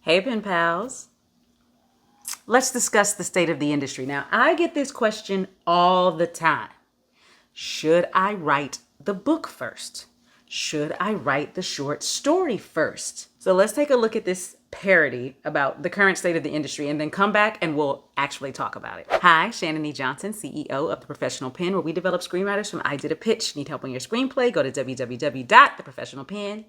Hey, pen pals. Let's discuss the state of the industry. Now, I get this question all the time. Should I write the book first? Should I write the short story first? So let's take a look at this parody about the current state of the industry and then come back and we'll actually talk about it. Hi, Shannan E. Johnson, CEO of The Professional Pen, where we develop screenwriters from idea to pitch. Need help on your screenplay? Go to www.theprofessionalpen.com.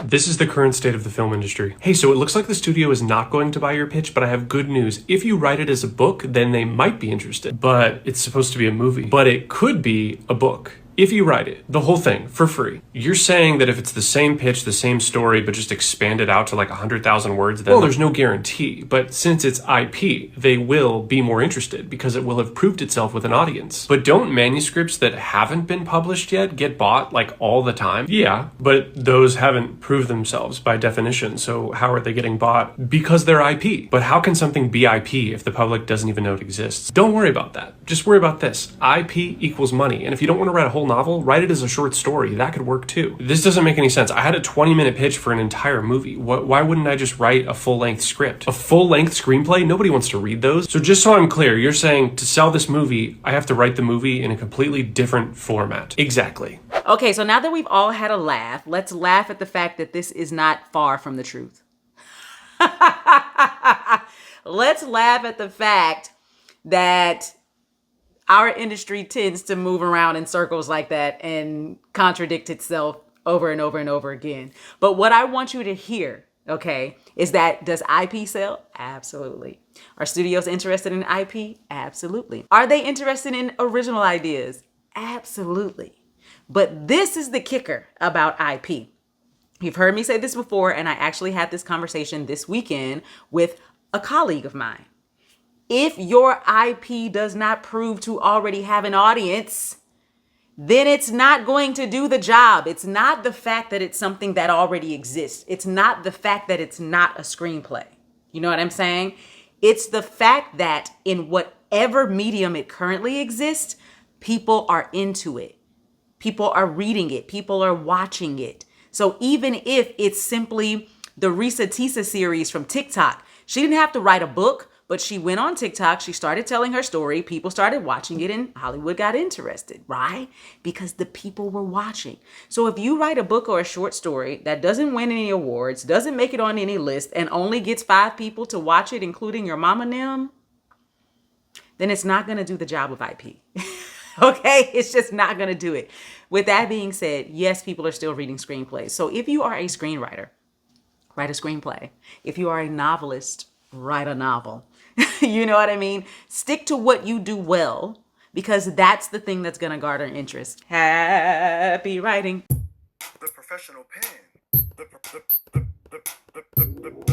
This is the current state of the film industry. Hey, so it looks like the studio is not going to buy your pitch, but I have good news. If you write it as a book, then they might be interested. But it's supposed to be a movie. But it could be a book. If you write it, the whole thing, for free, you're saying that if it's the same pitch, the same story, but just expanded out to like 100,000 words, then there's no guarantee. But since it's IP, they will be more interested because it will have proved itself with an audience. But don't manuscripts that haven't been published yet get bought like all the time? Yeah, but those haven't proved themselves by definition. So how are they getting bought? Because they're IP. But how can something be IP if the public doesn't even know it exists? Don't worry about that. Just worry about this. IP equals money. And if you don't want to write a whole novel, write it as a short story. That could work too. This doesn't make any sense. I had a 20-minute pitch for an entire movie. Why wouldn't I just write a full-length script? A full-length screenplay? Nobody wants to read those. So just so I'm clear, you're saying to sell this movie, I have to write the movie in a completely different format. Exactly. Okay, so now that we've all had a laugh, let's laugh at the fact that this is not far from the truth. Let's laugh at the fact that our industry tends to move around in circles like that and contradict itself over and over and over again. But what I want you to hear, okay, is that does IP sell? Absolutely. Are studios interested in IP? Absolutely. Are they interested in original ideas? Absolutely. But this is the kicker about IP. You've heard me say this before, and I actually had this conversation this weekend with a colleague of mine. If your IP does not prove to already have an audience, then it's not going to do the job. It's not the fact that it's something that already exists. It's not the fact that it's not a screenplay. You know what I'm saying? It's the fact that in whatever medium it currently exists, people are into it. People are reading it. People are watching it. So even if it's simply the Risa Tisa series from TikTok, she didn't have to write a book. But she went on TikTok, she started telling her story, people started watching it, and Hollywood got interested, right? Because the people were watching. So if you write a book or a short story that doesn't win any awards, doesn't make it on any list, and only gets 5 people to watch it, including your mama and them, then it's not going to do the job of IP. Okay? It's just not going to do it. With that being said, yes, people are still reading screenplays. So if you are a screenwriter, write a screenplay. If you are a novelist, write a novel. You know what I mean? Stick to what you do well, because that's the thing that's going to garner interest. Happy writing. The Professional Pen.